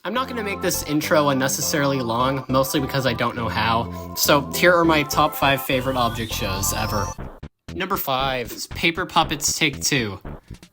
I'm not going to make this intro unnecessarily long, mostly because I don't know how. So here are my top 5 favorite object shows ever. Number 5 is Paper Puppets Take 2.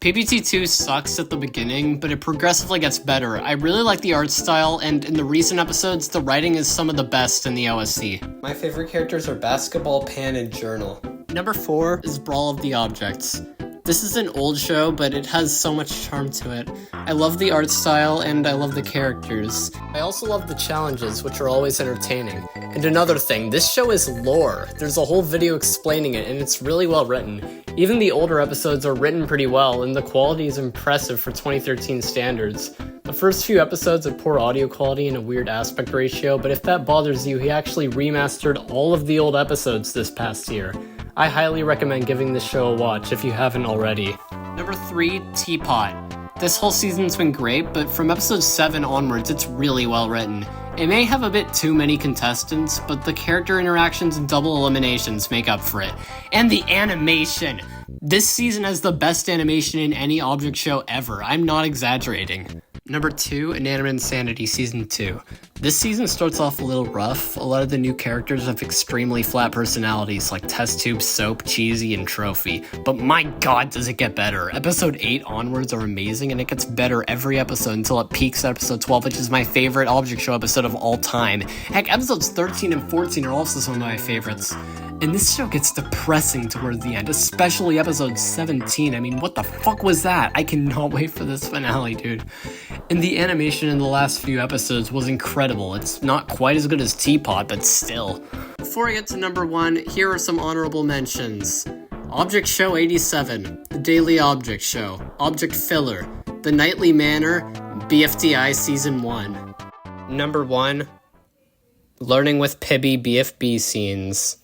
PPT2 sucks at the beginning, but it progressively gets better. I really like the art style, and in the recent episodes, the writing is some of the best in the OSC. My favorite characters are Basketball, Pan, and Journal. Number 4 is Brawl of the Objects. This is an old show, but it has so much charm to it. I love the art style, and I love the characters. I also love the challenges, which are always entertaining. And another thing, this show is lore. There's a whole video explaining it, and it's really well written. Even the older episodes are written pretty well, and the quality is impressive for 2013 standards. The first few episodes have poor audio quality and a weird aspect ratio, but if that bothers you, he actually remastered all of the old episodes this past year. I highly recommend giving this show a watch if you haven't already. Number 3, Teapot. This whole season's been great, but from episode 7 onwards, it's really well written. It may have a bit too many contestants, but the character interactions and double eliminations make up for it. And the animation! This season has the best animation in any object show ever. I'm not exaggerating. Number 2, Inanimate Insanity Season 2. This season starts off a little rough. A lot of the new characters have extremely flat personalities like Test Tube, Soap, Cheesy, and Trophy. But my god, does it get better. Episode 8 onwards are amazing, and it gets better every episode until it peaks at episode 12, which is my favorite object show episode of all time. Heck, episodes 13 and 14 are also some of my favorites. And this show gets depressing toward the end, especially episode 17. I mean, what the fuck was that? I cannot wait for this finale, dude. And the animation in the last few episodes was incredible. It's not quite as good as Teapot, but still. Before I get to number 1, here are some honorable mentions. Object Show 87, The Daily Object Show, Object Filler, The Nightly Manor, bfdi Season 1. Number 1, Learning with Pibby BFB Scenes.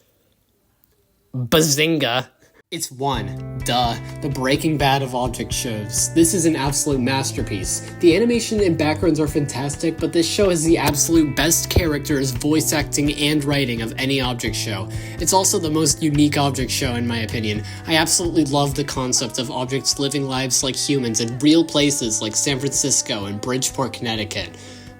Bazinga! It's 1. Duh. The Breaking Bad of object shows. This is an absolute masterpiece. The animation and backgrounds are fantastic, but this show has the absolute best characters, voice acting, and writing of any object show. It's also the most unique object show in my opinion. I absolutely love the concept of objects living lives like humans in real places like San Francisco and Bridgeport, Connecticut.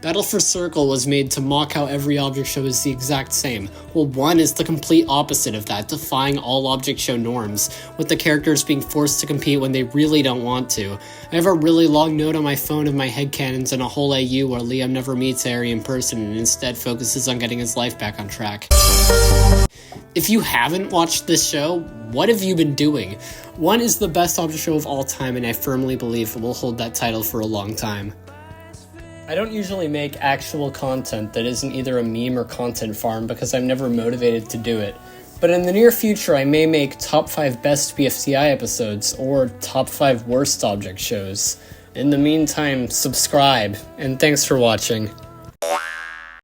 Battle for Circle was made to mock how every object show is the exact same. Well, 1 is the complete opposite of that, defying all object show norms, with the characters being forced to compete when they really don't want to. I have a really long note on my phone of my headcanons and a whole AU where Liam never meets Ari in person and instead focuses on getting his life back on track. If you haven't watched this show, what have you been doing? 1 is the best object show of all time, and I firmly believe it will hold that title for a long time. I don't usually make actual content that isn't either a meme or content farm because I'm never motivated to do it. But in the near future, I may make top 5 best bfdi episodes or top 5 worst object shows. In the meantime, subscribe, and thanks for watching.